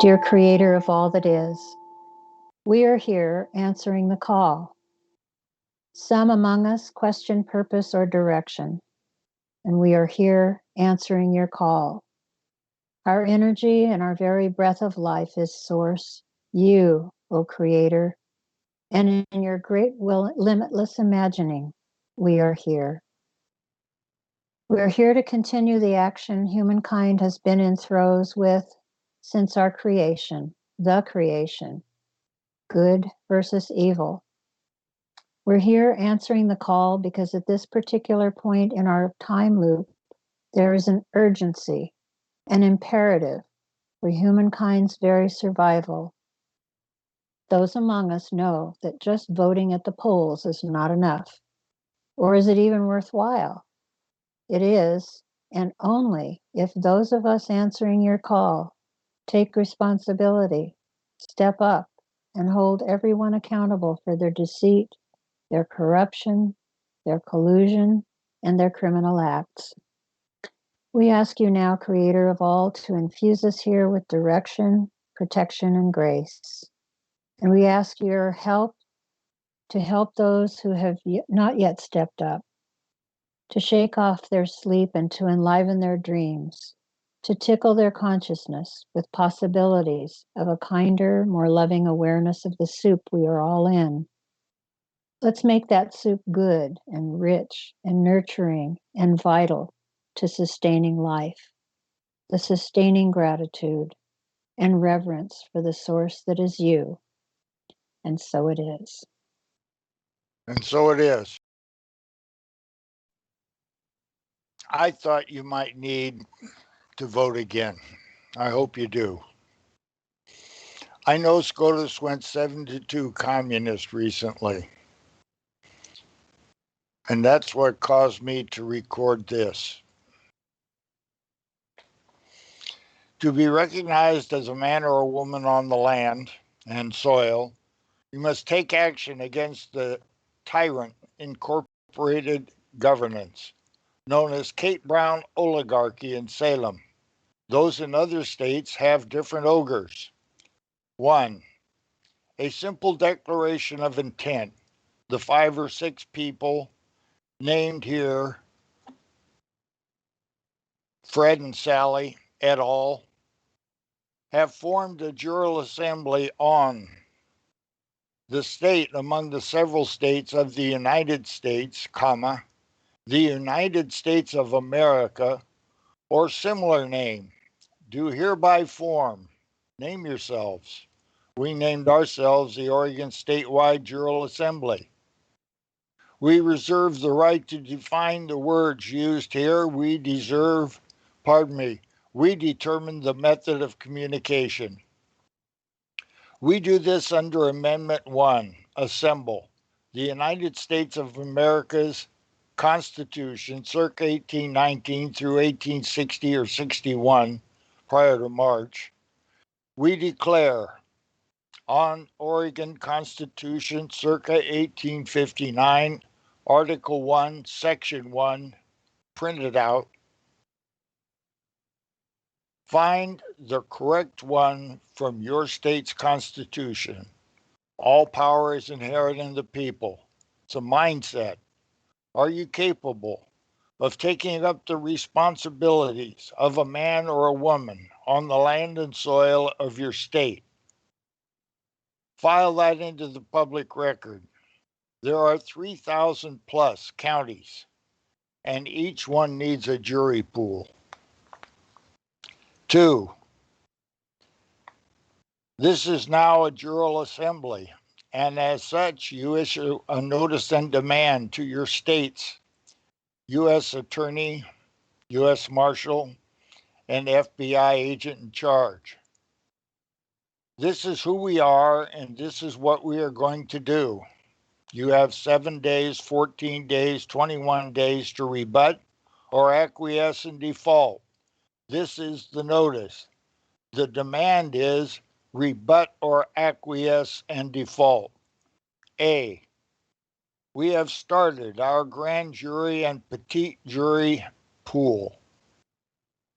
Dear Creator of all that is, we are here answering the call. Some among us question purpose or direction, and we are here answering your call. Our energy and our very breath of life is Source, you, O Creator, and in your great limitless imagining, we are here. We are here to continue the action humankind has been in throes with since our creation, the creation, good versus evil. We're here answering the call because at this particular point in our time loop, there is an urgency, an imperative for humankind's very survival. Those among us know that just voting at the polls is not enough. Or is it even worthwhile? It is, and only if those of us answering your call take responsibility, step up, and hold everyone accountable for their deceit, their corruption, their collusion, and their criminal acts. We ask you now, Creator of all, to infuse us here with direction, protection, and grace. And we ask your help to help those who have not yet stepped up, to shake off their sleep and to enliven their dreams, to tickle their consciousness with possibilities of a kinder, more loving awareness of the soup we are all in. Let's make that soup good and rich and nurturing and vital to sustaining life, the sustaining gratitude and reverence for the source that is you. And so it is. And so it is. I thought you might need to vote again. I hope you do. I know SCOTUS went 7-2 communist recently. And that's what caused me to record this. To be recognized as a man or a woman on the land and soil, you must take action against the tyrant incorporated governance, known as Kate Brown Oligarchy in Salem. Those in other states have different ogres. 1. A simple declaration of intent. The 5 or 6 people named here, Fred and Sally et al., have formed a Jural assembly on the state among the several states of the United States, comma, the United States of America, or similar name, do hereby form. Name yourselves. We named ourselves the Oregon Statewide Jural Assembly. We reserve the right to define the words used here. We determine the method of communication. We do this under Amendment 1, Assemble, the United States of America's Constitution, circa 1819 through 1860 or 61, prior to March. We declare on Oregon Constitution, circa 1859, Article 1, Section 1, printed out. Find the correct one from your state's constitution. All power is inherent in the people. It's a mindset. Are you capable of taking up the responsibilities of a man or a woman on the land and soil of your state? File that into the public record. There are 3,000 plus counties, and each one needs a jury pool. 2, this is now a Jural assembly, and as such, you issue a notice and demand to your state's U.S. Attorney, U.S. Marshal, and FBI agent in charge. This is who we are, and this is what we are going to do. You have 7 days, 14 days, 21 days to rebut or acquiesce in default. This is the notice. The demand is rebut or acquiesce and default. A, we have started our grand jury and petite jury pool.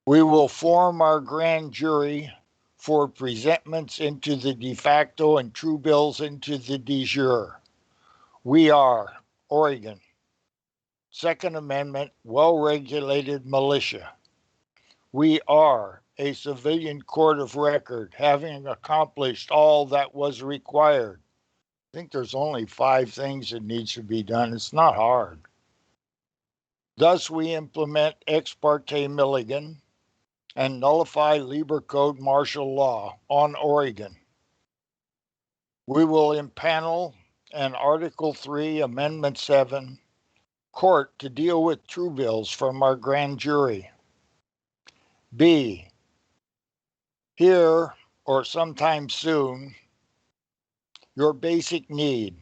We will form our grand jury for presentments into the de facto and true bills into the de jure. We are Oregon. Second Amendment, well-regulated militia. We are a civilian court of record, having accomplished all that was required. I think there's only 5 things that needs to be done. It's not hard. Thus, we implement ex parte Milligan and nullify Lieber Code martial law on Oregon. We will impanel an Article 3, Amendment 7 court to deal with true bills from our grand jury. B, here or sometime soon, your basic need,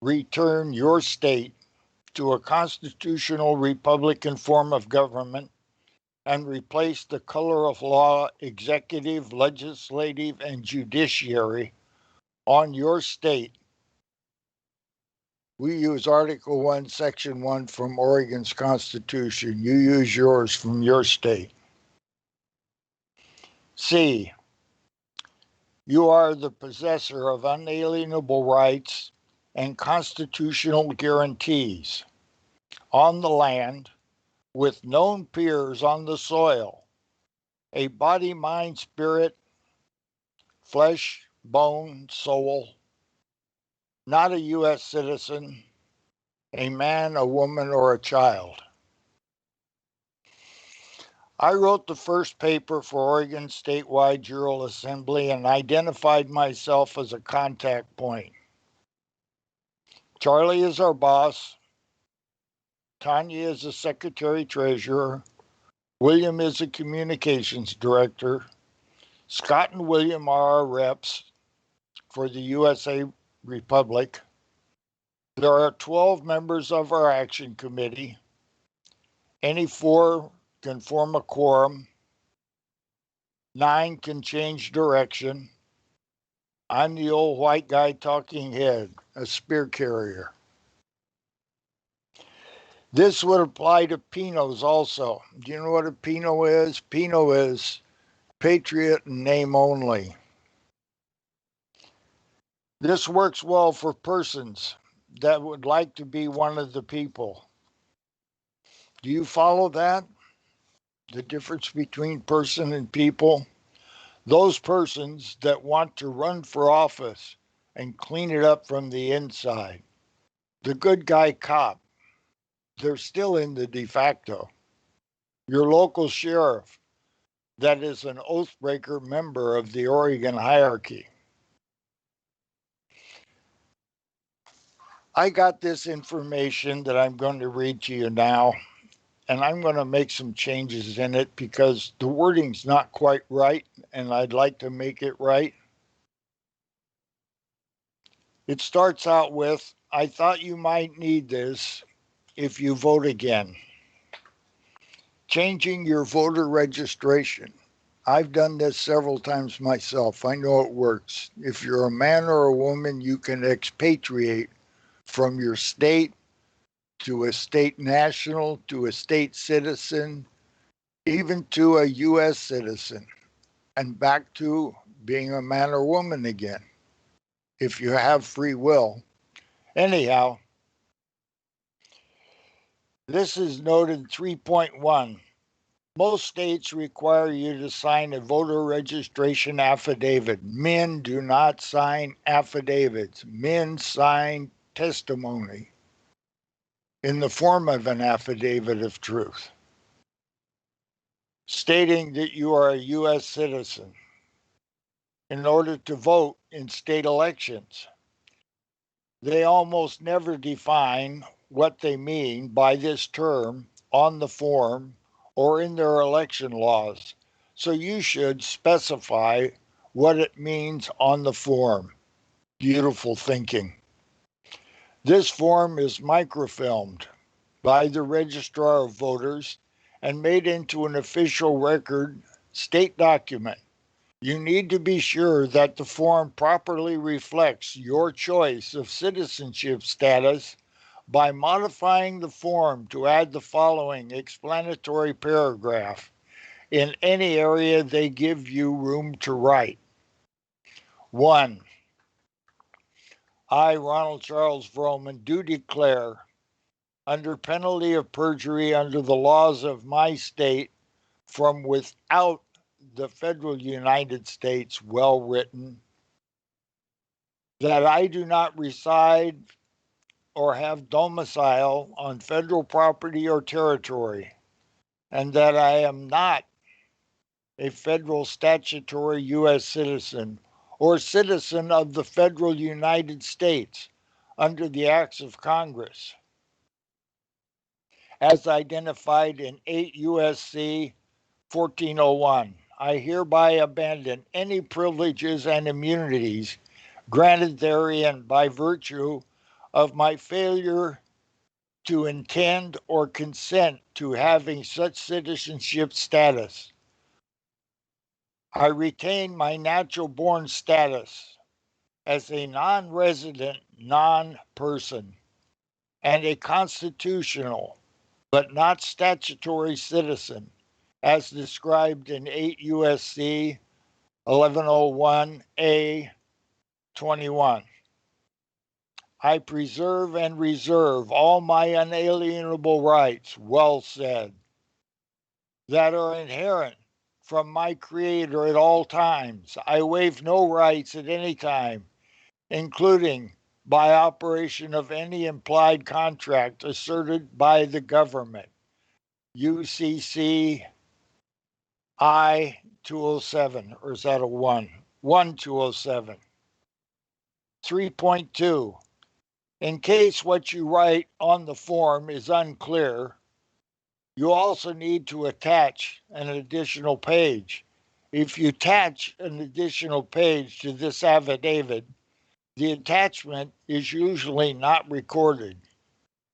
return your state to a constitutional Republican form of government and replace the color of law executive, legislative, and judiciary on your state. We use Article 1, Section 1 from Oregon's Constitution. You use yours from your state. C, you are the possessor of unalienable rights and constitutional guarantees on the land with known peers on the soil, a body, mind, spirit, flesh, bone, soul, not a U.S. citizen, a man, a woman, or a child. I wrote the first paper for Oregon Statewide Jural Assembly and identified myself as a contact point. Charlie is our boss. Tanya is the secretary-treasurer. William is the communications director. Scott and William are our reps for the USA Republic. There are 12 members of our action committee. Any 4 can form a quorum. 9 can change direction. I'm the old white guy talking head, a spear carrier. This would apply to Pinos also. Do you know what a Pino is? Pino is patriot in name only. This works well for persons that would like to be one of the people. Do you follow that? The difference between person and people? Those persons that want to run for office and clean it up from the inside. The good guy cop, they're still in the de facto. Your local sheriff, that is an oathbreaker member of the Oregon hierarchy. I got this information that I'm going to read to you now, and I'm going to make some changes in it because the wording's not quite right, and I'd like to make it right. It starts out with, I thought you might need this if you vote again. Changing your voter registration. I've done this several times myself. I know it works. If you're a man or a woman, you can expatriate from your state to a state national, to a state citizen, even to a U.S. citizen, and back to being a man or woman again, if you have free will. Anyhow, this is noted 3.1. Most states require you to sign a voter registration affidavit. Men do not sign affidavits. Men sign testimony in the form of an affidavit of truth, stating that you are a U.S. citizen in order to vote in state elections. They almost never define what they mean by this term on the form or in their election laws. So you should specify what it means on the form. Beautiful thinking. This form is microfilmed by the registrar of voters and made into an official record state document. You need to be sure that the form properly reflects your choice of citizenship status by modifying the form to add the following explanatory paragraph. in any area they give you room to write. 1. I, Ronald Charles Vroman, do declare, under penalty of perjury under the laws of my state, from without the federal United States, well written, that I do not reside or have domicile on federal property or territory, and that I am not a federal statutory U.S. citizen or citizen of the federal United States under the acts of Congress, as identified in 8 U.S.C. 1401. I hereby abandon any privileges and immunities granted therein by virtue of my failure to intend or consent to having such citizenship status. I retain my natural born status as a non-resident non-person and a constitutional but not statutory citizen as described in 8 U.S.C. 1101A 21. I preserve and reserve all my unalienable rights, well said, that are inherent from my Creator at all times. I waive no rights at any time, including by operation of any implied contract asserted by the government. UCC I 207, or is that a 1? 1207. 3.2. In case what you write on the form is unclear, you also need to attach an additional page. If you attach an additional page to this affidavit, the attachment is usually not recorded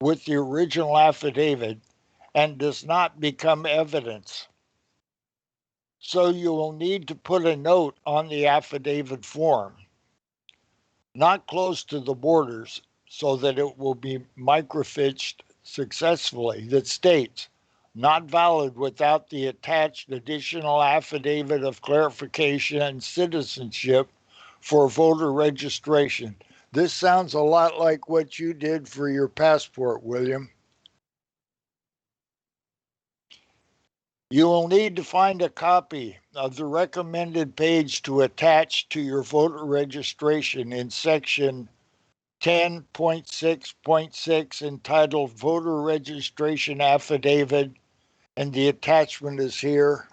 with the original affidavit and does not become evidence. So you will need to put a note on the affidavit form, not close to the borders, so that it will be microfiched successfully, that states, not valid without the attached additional affidavit of clarification and citizenship for voter registration. This sounds a lot like what you did for your passport, William. You will need to find a copy of the recommended page to attach to your voter registration in section 10.6.6 entitled Voter Registration Affidavit, and the attachment is here,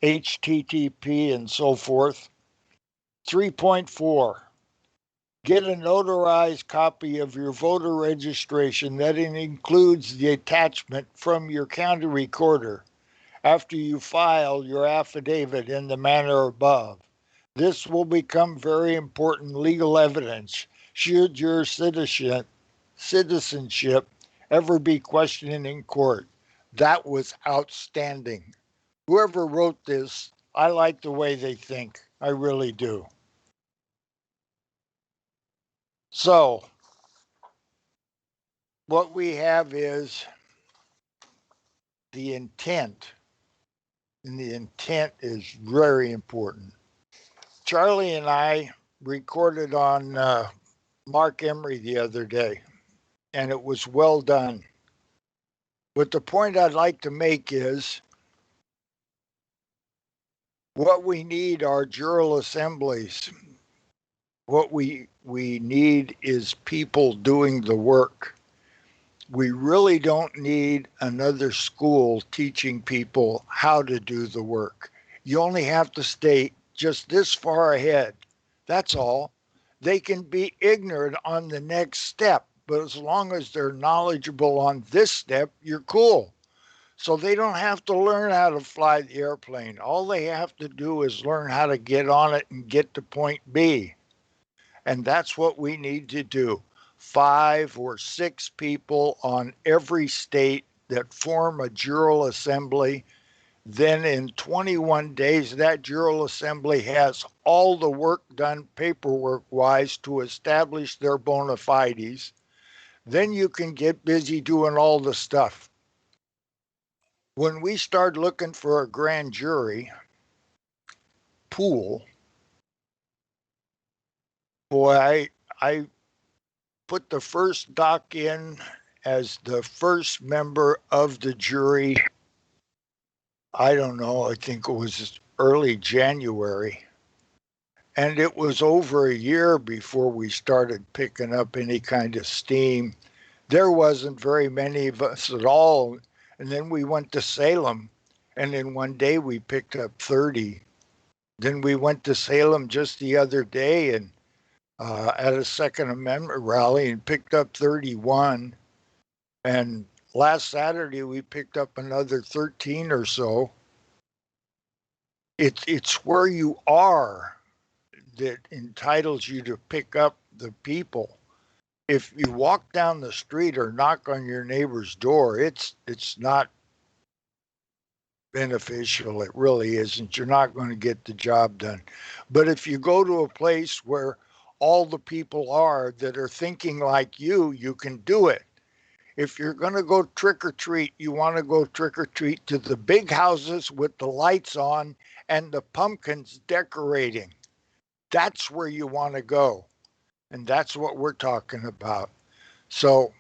HTTP and so forth. 3.4. Get a notarized copy of your voter registration that includes the attachment from your county recorder after you file your affidavit in the manner above. This will become very important legal evidence should your citizenship ever be questioned in court. That was outstanding. Whoever wrote this, I like the way they think. I really do. So, what we have is the intent, and the intent is very important. Charlie and I recorded on Mark Emery the other day, and it was well done. But the point I'd like to make is what we need are jural assemblies. What we need is people doing the work. We really don't need another school teaching people how to do the work. You only have to stay just this far ahead. That's all. They can be ignorant on the next step, but as long as they're knowledgeable on this step, you're cool. So they don't have to learn how to fly the airplane. All they have to do is learn how to get on it and get to point B. And that's what we need to do. 5 or 6 people on every state that form a jural assembly. Then in 21 days, that jural assembly has all the work done paperwork-wise to establish their bona fides. Then you can get busy doing all the stuff. when we started looking for a grand jury pool, boy, I put the first doc in as the first member of the jury. I don't know, I think it was early January. And it was over a year before we started picking up any kind of steam. There wasn't very many of us at all. And then we went to Salem, and in one day we picked up 30. Then we went to Salem just the other day and at a Second Amendment rally and picked up 31. And last Saturday we picked up another 13 or so. It's where you are that entitles you to pick up the people. If you walk down the street or knock on your neighbor's door, it's not beneficial. It really isn't. You're not going to get the job done. But if you go to a place where all the people are that are thinking like you can do it. If you're going to go trick or treat, you want to go trick or treat to the big houses with the lights on and the pumpkins decorating. That's where you want to go. And that's what we're talking about. So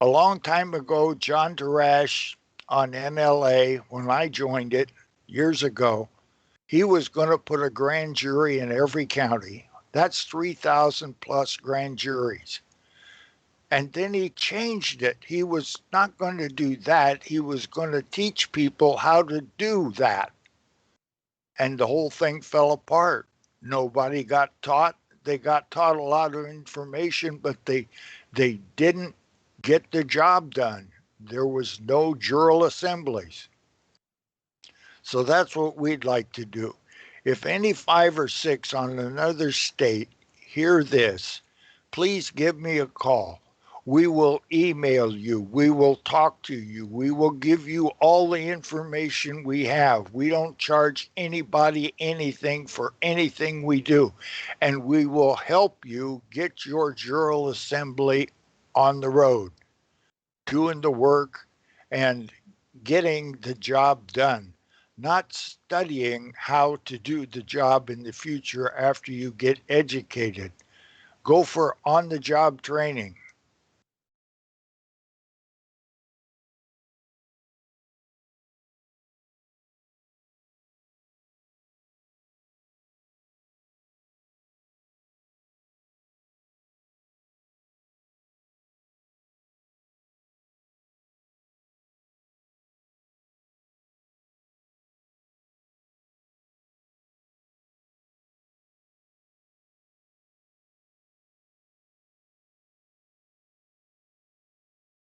a long time ago, John Darash on NLA, when I joined it years ago, he was going to put a grand jury in every county. That's 3,000 plus grand juries. And then he changed it. He was not going to do that. He was going to teach people how to do that. And the whole thing fell apart. Nobody got taught. They got taught a lot of information, but they didn't get the job done. There was no jural assemblies. So that's what we'd like to do. If any 5 or 6 on another state hear this, please give me a call. We will email you. We will talk to you. We will give you all the information we have. We don't charge anybody anything for anything we do. And we will help you get your jural assembly on the road, doing the work and getting the job done, not studying how to do the job in the future after you get educated. Go for on the job training.